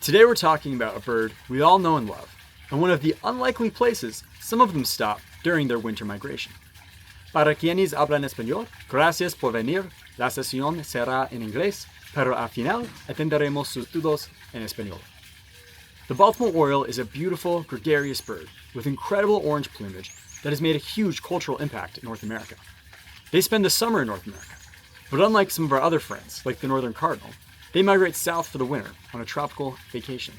Today we're talking about a bird we all know and love, and one of the unlikely places some of them stop during their winter migration. Para quienes hablan español, gracias por venir. La sesión será en inglés, pero al final atenderemos sus dudas en español. The Baltimore Oriole is a beautiful, gregarious bird with incredible orange plumage that has made a huge cultural impact in North America. They spend the summer in North America, but unlike some of our other friends, like the northern cardinal, they migrate south for the winter on a tropical vacation.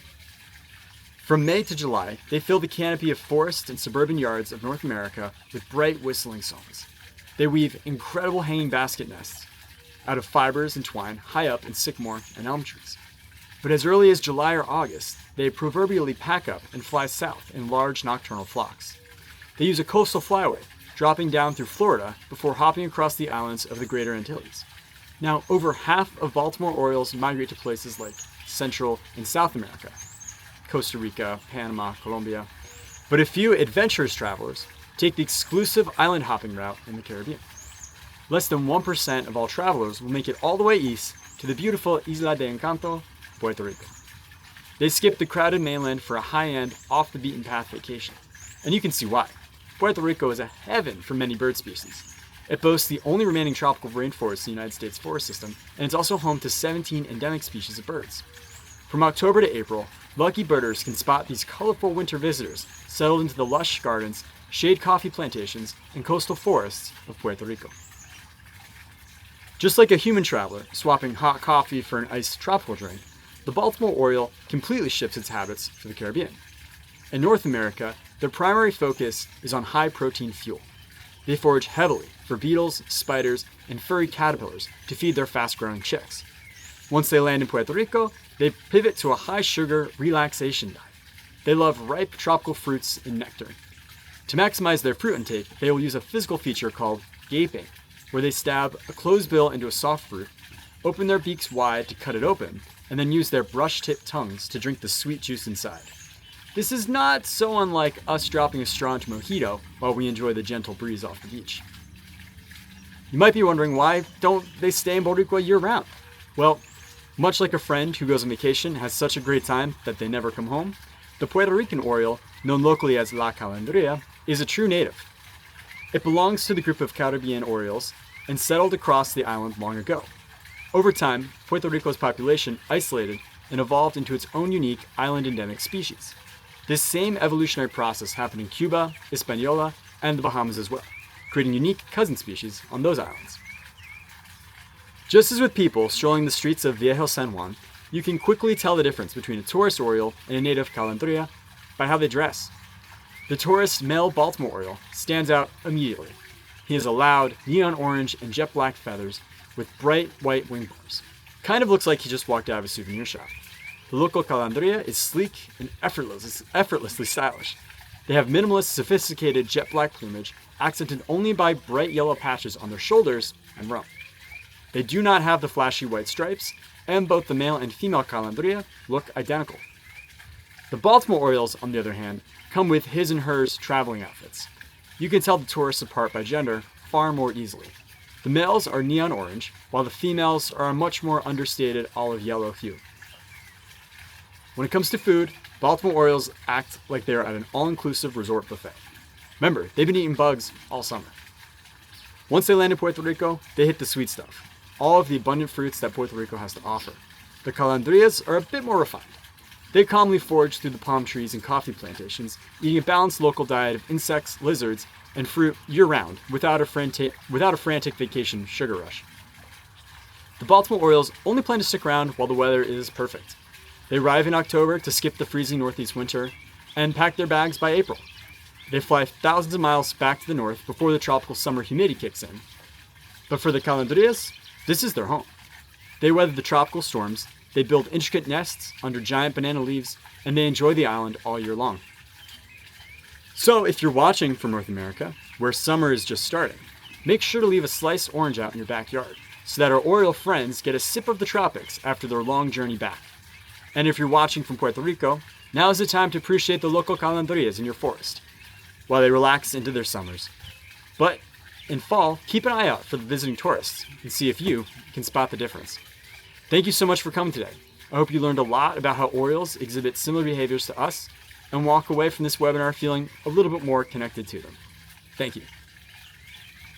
From May to July, they fill the canopy of forests and suburban yards of North America with bright whistling songs. They weave incredible hanging basket nests out of fibers and twine high up in sycamore and elm trees. But as early as July or August, they proverbially pack up and fly south in large nocturnal flocks. They use a coastal flyway, dropping down through Florida before hopping across the islands of the Greater Antilles. Now, over half of Baltimore Orioles migrate to places like Central and South America, Costa Rica, Panama, Colombia, but a few adventurous travelers take the exclusive island hopping route in the Caribbean. Less than 1% of all travelers will make it all the way east to the beautiful Isla de Encanto, Puerto Rico. They skip the crowded mainland for a high-end, off-the-beaten-path vacation, and you can see why. Puerto Rico is a heaven for many bird species. It boasts the only remaining tropical rainforest in the United States forest system, and it's also home to 17 endemic species of birds. From October to April, lucky birders can spot these colorful winter visitors settled into the lush gardens, shade coffee plantations, and coastal forests of Puerto Rico. Just like a human traveler swapping hot coffee for an iced tropical drink, the Baltimore Oriole completely shifts its habits for the Caribbean. In North America, their primary focus is on high-protein fuel. They forage heavily for beetles, spiders, and furry caterpillars to feed their fast-growing chicks. Once they land in Puerto Rico, they pivot to a high-sugar relaxation diet. They love ripe tropical fruits and nectar. To maximize their fruit intake, they will use a physical feature called gaping, where they stab a closed bill into a soft fruit, open their beaks wide to cut it open, and then use their brush-tipped tongues to drink the sweet juice inside. This is not so unlike us dropping a straw into mojito while we enjoy the gentle breeze off the beach. You might be wondering, why don't they stay in Puerto Rico year-round? Well, much like a friend who goes on vacation and has such a great time that they never come home, the Puerto Rican Oriole, known locally as La Calandria, is a true native. It belongs to the group of Caribbean Orioles and settled across the island long ago. Over time, Puerto Rico's population isolated and evolved into its own unique island endemic species. This same evolutionary process happened in Cuba, Hispaniola, and the Bahamas as well, creating unique cousin species on those islands. Just as with people strolling the streets of Viejo San Juan, you can quickly tell the difference between a tourist Oriole and a native Calandria by how they dress. The tourist male Baltimore Oriole stands out immediately. He has a loud, neon orange and jet black feathers with bright white wing bars. Kind of looks like he just walked out of a souvenir shop. The local Calandria is sleek and effortlessly stylish. They have minimalist, sophisticated jet black plumage, accented only by bright yellow patches on their shoulders and rump. They do not have the flashy white stripes, and both the male and female Calandria look identical. The Baltimore Orioles, on the other hand, come with his and hers traveling outfits. You can tell the tourists apart by gender far more easily. The males are neon orange, while the females are a much more understated olive yellow hue. When it comes to food, Baltimore Orioles act like they are at an all-inclusive resort buffet. Remember, they've been eating bugs all summer. Once they land in Puerto Rico, they hit the sweet stuff, all of the abundant fruits that Puerto Rico has to offer. The Calandrias are a bit more refined. They calmly forage through the palm trees and coffee plantations, eating a balanced local diet of insects, lizards, and fruit year-round without a frantic vacation sugar rush. The Baltimore Orioles only plan to stick around while the weather is perfect. They arrive in October to skip the freezing northeast winter and pack their bags by April. They fly thousands of miles back to the north before the tropical summer humidity kicks in. But for the Calandrias, this is their home. They weather the tropical storms, they build intricate nests under giant banana leaves, and they enjoy the island all year long. So if you're watching from North America, where summer is just starting, make sure to leave a sliced orange out in your backyard so that our Oriole friends get a sip of the tropics after their long journey back. And if you're watching from Puerto Rico, now is the time to appreciate the local Calandrias in your forest while they relax into their summers. But in fall, keep an eye out for the visiting tourists and see if you can spot the difference. Thank you so much for coming today. I hope you learned a lot about how Orioles exhibit similar behaviors to us and walk away from this webinar feeling a little bit more connected to them. Thank you.